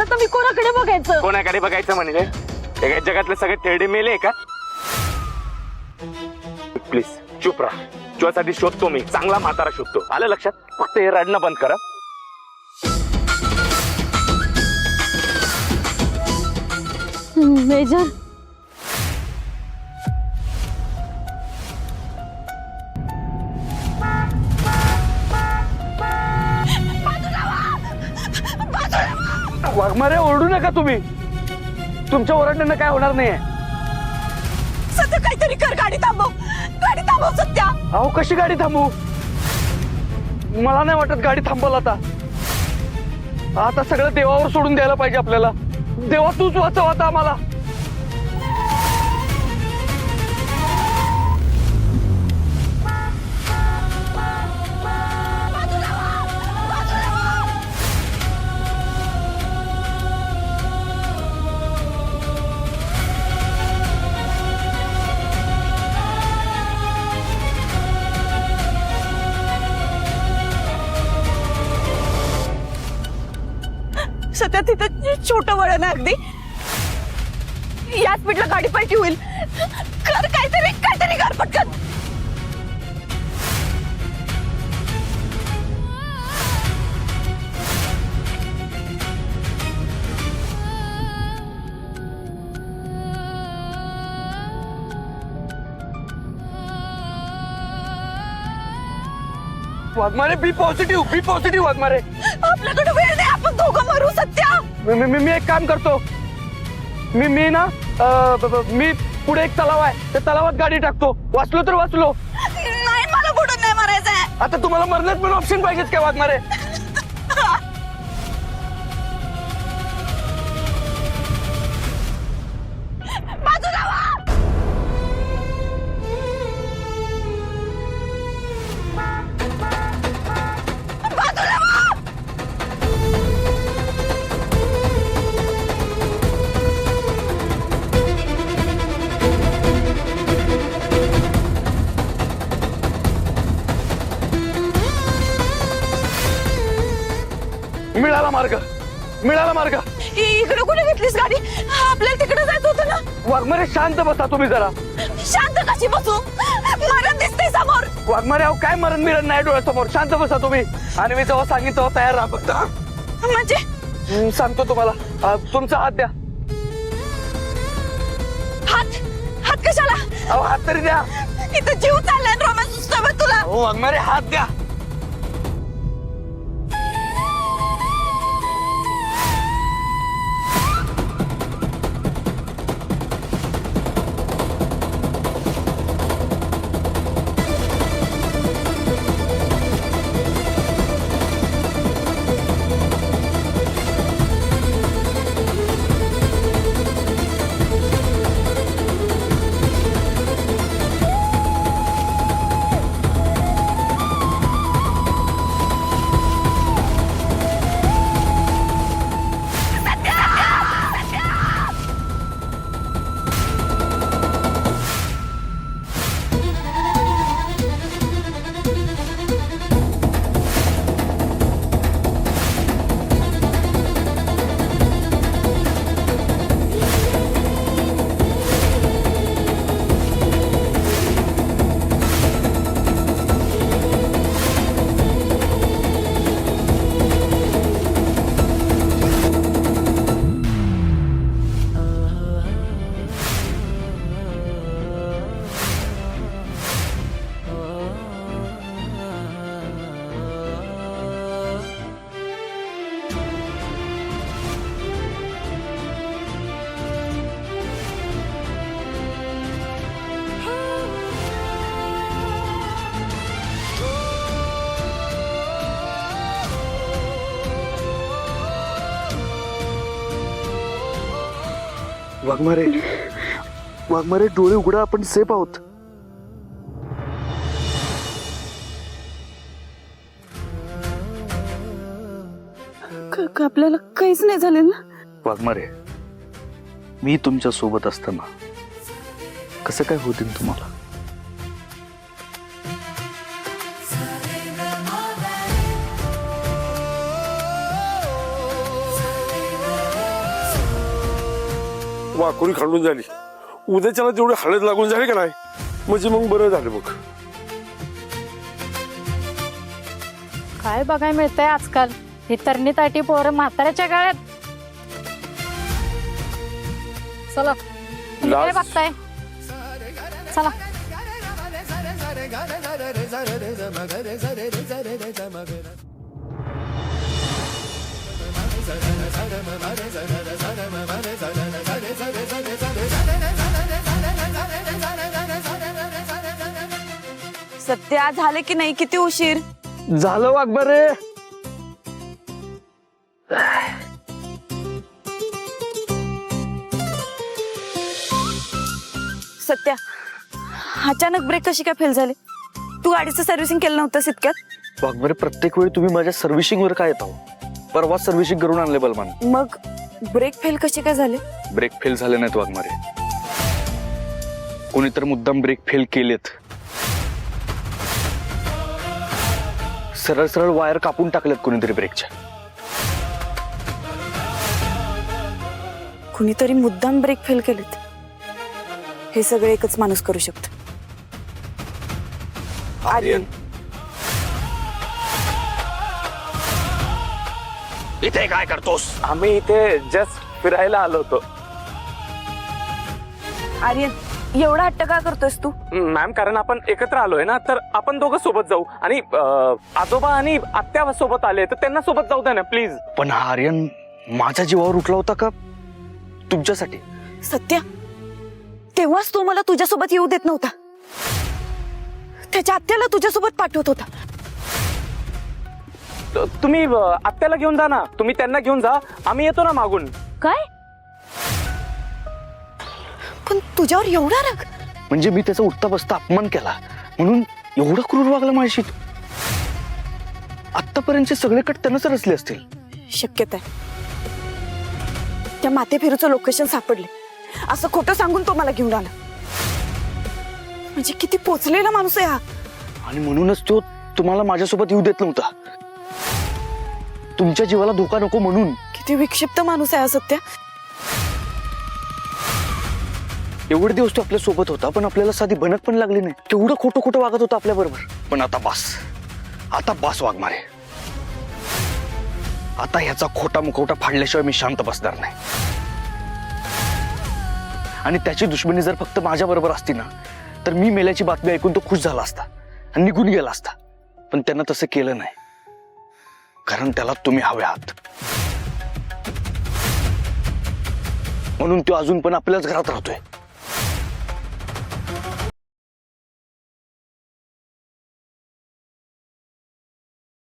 आता मी कोणाकडे बघायचं? कोणाकडे बघायचं म्हणजे हे काय जगातले सगळे तेरडे मेले का? प्लीज चुप राहा. तुझ्यासाठी शोधतो मी, चांगला म्हातारा शोधतो. आलं लक्षात? फक्त हे रडणं बंद करा. मेजर, वाघमारे ओरडू नका तुम्ही. तुमच्या ओरडण्यानं काय होणार नाहीये. सध्या काहीतरी कर. गाडी थांबव, गाडी थांबव सध्या. अहो कशी गाडी थांबू? मला नाही वाटत गाडी थांबल. आता आता सगळं देवावर सोडून द्यायला पाहिजे आपल्याला. देवा तूच वाचव आता आम्हाला. सध्या तिथं छोटं वळण आहे अगदी. या स्पीडला गाडी पलटी होईल. कर काहीतरी, काहीतरी कर पटकन. वाघमारे बी पॉझिटिव्ह वाघमारे. आपल्याकडे वेळ नाही, आपण दोघं मरू सध्या. मी एक काम करतो. मी ना मी पुढे एक तलाव आहे, त्या तलावात गाडी टाकतो. वाचलो तर वाचलो. नाही, मला बुडून नाही मारायचंय. आता तुम्हाला मरण्यात पण ऑप्शन पाहिजेत काय वाघमारे? बाजूला व्हा. बाजूला व्हा. मिळाला मार्ग. इकडे कुठे घेतलीस गाडी? आपल्याला तिकडे जायचं होतं ना. वाघमारे शांत बसा तुम्ही जरा. शांत कशी बसू? मरण दिसतंय समोर. वाघमारे अहो काय मरण मिरण नाही डोळ्यासमोर. शांत बसा तुम्ही. आणि मी जेव्हा सांगितलं तेव्हा तयार राहा फक्त. म्हणजे सांगतो तुम्हाला. तुमचा हात द्या. हात? हात कशाला? अहो हात तरी द्या. इथं जीव चाललाय, रोमॅन्स सुचतोय तुला. हो वाघमारे हात द्या. वाघमारे डोळे उघडा. आपण सेफ आहोत. आपल्याला काहीच नाही झालं ना? वाघमारे मी तुमच्या सोबत असताना कसं काय होतील तुम्हाला? वाकुरी खांडून झाली. उद्याच्याला तेवढी हळद लागून झाली का नाही म्हणजे मग बरं झालं बघ. काय बघायला मिळतंय आजकाल ही तरणी ताटी पोरं म्हाताऱ्याच्या काळात. चला तुम्ही काय लाज. बघताय चला. सत्या झाले की नाही? किती उशीर झालं वाघ रे. सत्या, अचानक ब्रेक कशी काय फेल झाले? तू गाडीचं सर्व्हिसिंग केलं नव्हतंस इतक्यात? वाघमारे प्रत्येक वेळी तुम्ही माझ्या सर्व्हिसिंग वर काय येतो? परवा सर्व्हिसिंग करून आणले बलमान. मग ब्रेक फेल कशी काय झाले? ब्रेक फेल झाले नाहीत वाघमारे, कोणी तर मुद्दाम ब्रेक फेल केलेत. सरळ सरळ वायर कापून टाकलेत कोणीतरी ब्रेकच्या. कुणीतरी मुद्दाम ब्रेक फेल केलेत. हे सगळे एकच माणूस करू शकतो. आर्यन. इथे काय करतोस? आम्ही इथे जस्ट फिरायला आलो होतो आर्यन, एवढा हट्ट का करतोयस तू? मॅम, कारण आपण एकत्र आलोय ना, तर आपण दोघं सोबत जाऊ. आणि आजोबा आणि आत्या सोबत आले तर त्यांना सोबत जाऊ द्या ना प्लीज. पण हा आर्यन माझ्या जीवावर उठला होता का तुमच्यासाठी? सत्या, तेव्हाच तो मला तुझ्यासोबत येऊ देत नव्हता. त्याच्या आत्याला तुझ्यासोबत पाठवत होता. तुम्ही आत्याला घेऊन जा ना, तुम्ही त्यांना घेऊन जा, आम्ही येतो ना मागून. काय पण तुझ्यावर एवढा राग? म्हणजे मी त्याचा उठता बसता अपमान केला म्हणून एवढं क्रूर वागला माझ्याशी? आतापर्यंतचे सगळे कट त्यानंच रचले असतील. शक्यता आहे. त्या माथेफिरूचं लोकेशन सापडले असं खोटं सांगून तो मला घेऊन आला. म्हणजे किती पोचलेला माणूस आहे हा. आणि म्हणूनच तो तुम्हाला माझ्यासोबत येऊ देत नव्हता, तुमच्या जीवाला धोका नको म्हणून. किती विक्षिप्त माणूस आहे हा सत्या. एवढे दिवस तो आपल्या सोबत होता पण आपल्याला साधी भनक पण लागली नाही. केवढं खोटं खोटं वागत होता आपल्या बरोबर. पण आता बास वाघमारे. आता ह्याचा खोटा मुखवटा फाडल्याशिवाय मी शांत बसणार नाही. आणि त्याची दुश्मनी जर फक्त माझ्या बरोबर असती ना तर मी मेल्याची बातमी ऐकून तो खुश झाला असता आणि निघून गेला असता. पण त्यानं तसं केलं नाही, कारण त्याला तुम्ही हवे आहात. म्हणून तो अजून पण आपल्याच घरात राहतोय.